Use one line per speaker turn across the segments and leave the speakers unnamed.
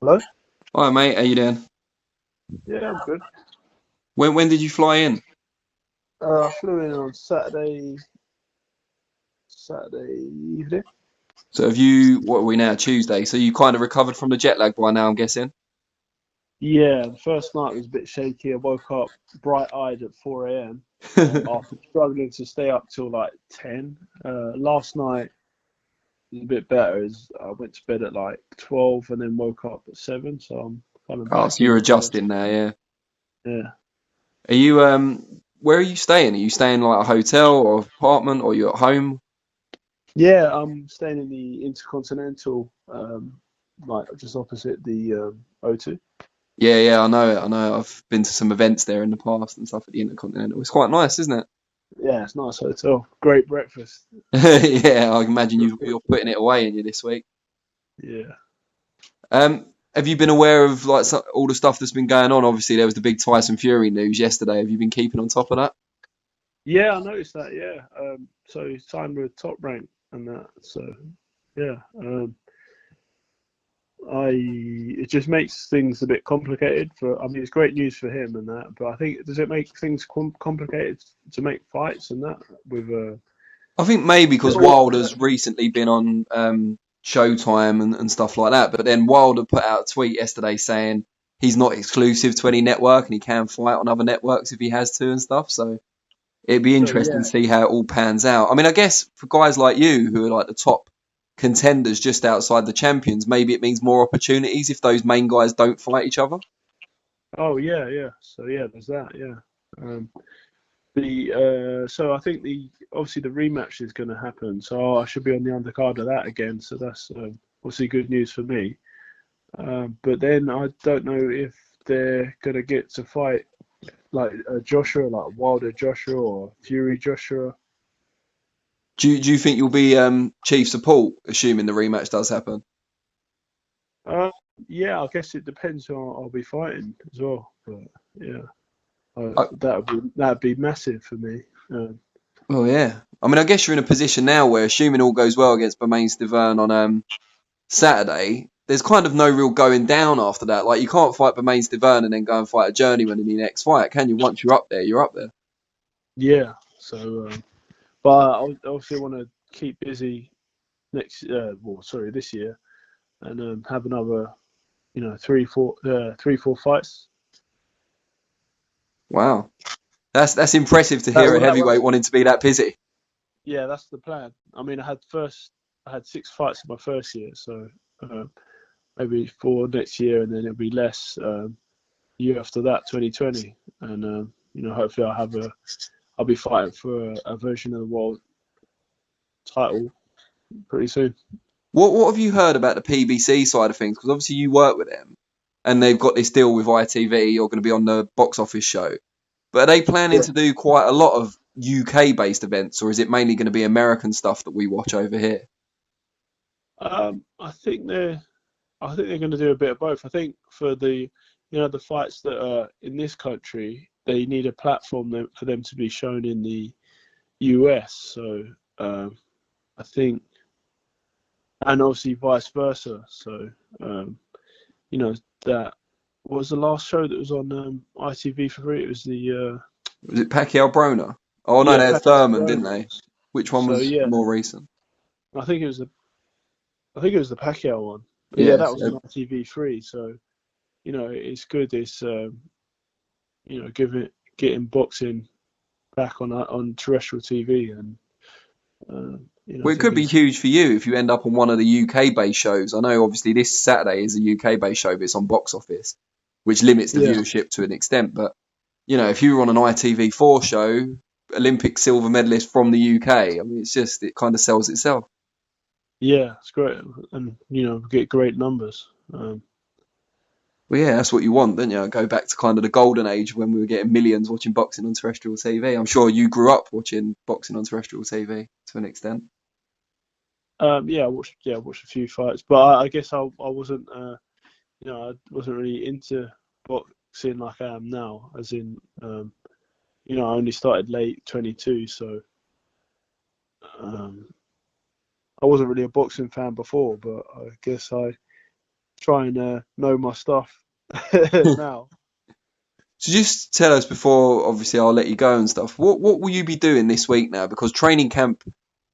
Hello?
Hi mate, how you doing?
Yeah, I'm good.
When did you fly in?
I flew in on Saturday evening.
So have you, what are we now, Tuesday? So you kind of recovered from the jet lag by now, I'm guessing?
Yeah, the first night was a bit shaky. I woke up bright-eyed at 4 a.m. After struggling to stay up till like 10. Last night was a bit better as I went to bed at like 12 and then woke up at 7, so I'm kind of
Oh,
back
so you're
in the
adjusting now, yeah.
yeah.
Are you, where are you staying? Are you staying like a hotel or apartment or you at home?
Yeah, I'm staying in the Intercontinental, like just opposite the O2.
Yeah, yeah, I know it, I know. I've been to some events there in the past and stuff at the Intercontinental. It's quite nice, isn't it?
Yeah, it's a nice hotel. Great breakfast.
Yeah, I imagine you're putting it away in you this week.
Yeah.
Have you been aware of like all the stuff that's been going on? Obviously, there was the big Tyson Fury news yesterday. Have you been keeping on top of that?
Yeah, I noticed that. Yeah, so he signed with Top Rank and that. So yeah, it just makes things a bit complicated for. I mean, it's great news for him and that, but I think does it make things complicated to make fights and that with
I think maybe
is
because
it all
Wilder's recently been on Showtime and stuff like that. But then Wilder put out a tweet yesterday saying he's not exclusive to any network and he can fight on other networks if he has to and stuff. So it'd be
so
interesting
yeah,
to see how it all pans out. I mean, I guess for guys like you who are like the top contenders just outside the champions, maybe it means more opportunities if those main guys don't fight each other.
oh yeah, yeah. So yeah, there's that. Yeah. Um, the so I think the obviously the rematch is going to happen. So I should be on the undercard of that again. So that's obviously good news for me. But then I don't know if they're gonna get to fight like Joshua, like Wilder Joshua or Fury Joshua.
Do you think you'll be chief support, assuming the rematch does happen?
Uh, yeah, I guess it depends who I'll be fighting as well. But yeah, that'd be massive for me.
Well, yeah. I mean, I guess you're in a position now where, assuming all goes well against Bermane Stiverne on Saturday, there's kind of no real going down after that. Like, you can't fight Bermane Stiverne and then go and fight a journeyman in your next fight, can you? Once you're up there, you're up there.
Yeah, so but I obviously want to keep busy this year, and have another, three, four fights.
Wow, that's impressive to
That
hear a
that
heavyweight
was
wanting to be that busy.
Yeah, that's the plan. I mean, I had 6 fights in my first year, so uh, maybe 4 next year, and then it'll be less year after that, 2020, and hopefully I'll be fighting for a version of the world title pretty soon.
What have you heard about the PBC side of things? Because obviously you work with them, and they've got this deal with ITV. You're going to be on the box office show. But are they planning
Yeah.
to do quite a lot of UK based events, or is it mainly going to be American stuff that we watch over here?
I think they're going to do a bit of both. I think for the fights that are in this country, they need a platform for them to be shown in the US. So I think, and obviously vice versa. So um, you know that what was the last show that was on ITV for free? It was the
Was it Pacquiao Broner? Oh no, they had
Pacquiao
Thurman, didn't they?
Brothers.
Which one
So
was
yeah,
more recent?
I think it was the I think it was the Pacquiao one. But yeah, that
Yes.
was on ITV3. So it's good. It's getting boxing back on terrestrial TV, and I
Well, it
think
could be
it's
huge for you if you end up on one of the UK based shows. I know obviously this Saturday is a UK based show, but it's on box office, which limits the
yeah,
viewership to an extent. But if you were on an ITV4 show, Olympic silver medalist from the UK, I mean, it kind of sells itself.
yeah, it's great, and get great numbers.
Well, yeah, that's what you want, don't you? Go back to kind of the golden age when we were getting millions watching boxing on terrestrial TV. I'm sure you grew up watching boxing on terrestrial TV to an extent.
I watched a few fights, but I guess I wasn't I wasn't really into boxing like I am now, as in I only started late 22, so um, I wasn't really a boxing fan before, but I guess try and know my stuff now.
So just tell us before, obviously, I'll let you go and stuff. What will you be doing this week now? Because training camp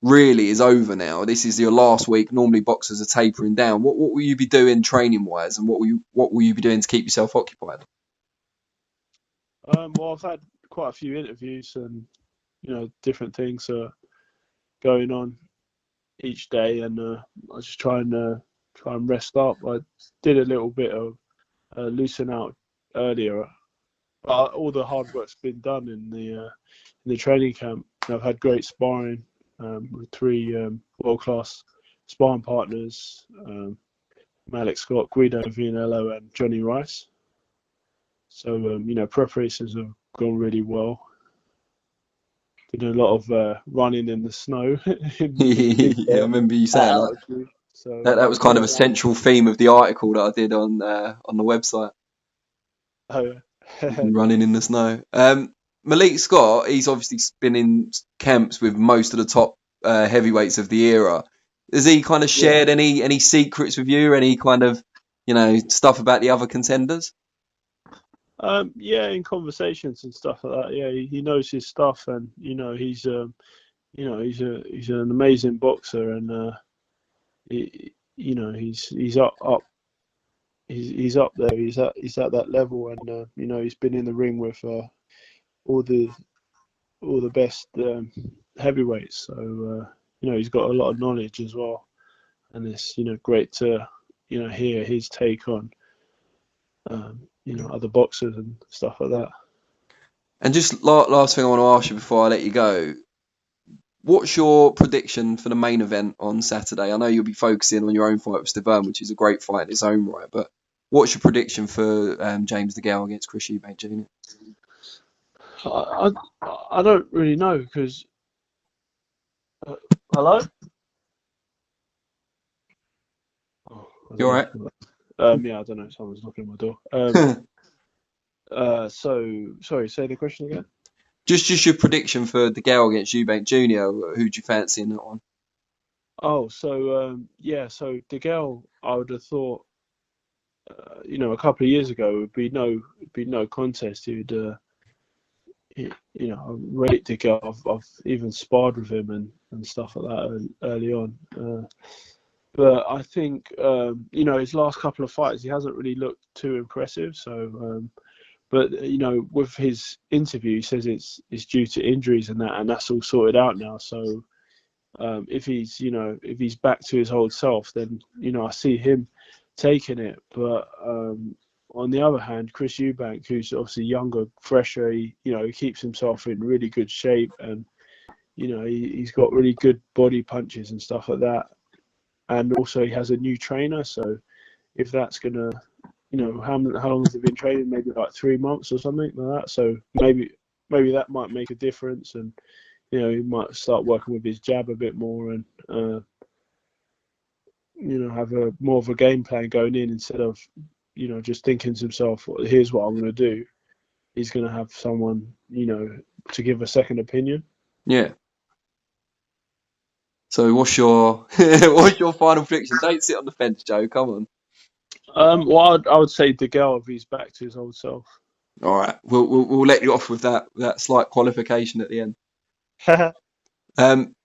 really is over now. This is your last week. Normally boxers are tapering down. What will you be doing training wise, and what will you be doing to keep yourself occupied?
Well, I've had quite a few interviews, and different things are going on each day, and I just try and rest up. I did a little bit of loosen out earlier, but all the hard work's been done in the training camp. I've had great sparring with three world-class sparring partners: Malik Scott, Guido Vianello, and Johnny Rice. So preparations have gone really well. Did a lot of running in the snow.
Yeah, I remember you saying that.
So
That was kind of a central theme of the article that I did on the website. Running in the snow. Malik Scott, he's obviously been in camps with most of the top heavyweights of the era. Has he kind of shared any secrets with you? Any kind of stuff about the other contenders?
In conversations and stuff like that. Yeah, he knows his stuff, and he's he's an amazing boxer, and he's up he's up there. He's at that level, and he's been in the ring with all the best heavyweights. So he's got a lot of knowledge as well, and it's great to hear his take on other boxers and stuff like that.
And just last thing I want to ask you before I let you go. What's your prediction for the main event on Saturday? I know you'll be focusing on your own fight with Stiverne, which is a great fight in its own right, but what's your prediction for James DeGale against Chris Eubank Jr.?
I don't really know because hello?
You all right?
Yeah, I don't know. Someone's knocking on my door. So sorry, say the question again.
Just your prediction for DeGale against Eubank Jr. Who do you fancy in that one?
Oh, so so DeGale, I would have thought, a couple of years ago, would be no contest. He'd, I rate DeGale. I've even sparred with him and stuff like that early on. But I think, his last couple of fights, he hasn't really looked too impressive. So, but with his interview, he says it's due to injuries and that's all sorted out now. So, if he's back to his old self, then I see him taking it. But on the other hand, Chris Eubank, who's obviously younger, fresher, he keeps himself in really good shape, and he's got really good body punches and stuff like that. And also he has a new trainer, so if that's gonna, how long has he been training? Maybe like 3 months or something like that. So maybe that might make a difference, and he might start working with his jab a bit more, and have a more of a game plan going in instead of just thinking to himself, well, here's what I'm going to do. He's going to have someone to give a second opinion.
Yeah. So what's your final prediction? Don't sit on the fence, Joe. Come on.
Well, I would say DeGale if he's back to his old self.
All right, we'll let you off with that slight qualification at the end.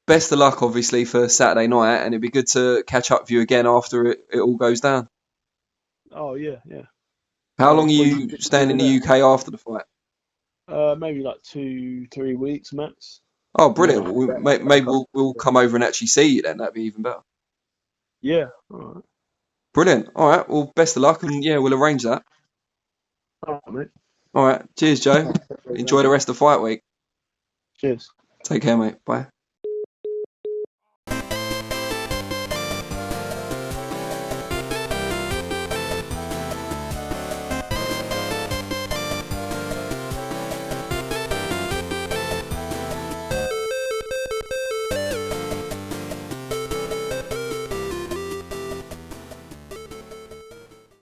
Best of luck, obviously, for Saturday night, and it'd be good to catch up with you again after it all goes down.
Oh yeah.
How long are you staying in the UK after the fight?
Maybe like 2-3 weeks max.
Oh, brilliant! Maybe we'll come over and actually see you then. That'd be even better.
Yeah. All right.
Brilliant. All right. Well, best of luck, and yeah, we'll arrange that.
All right, mate.
All right. Cheers, Joe. Enjoy the rest of fight week.
Cheers.
Take care, mate. Bye.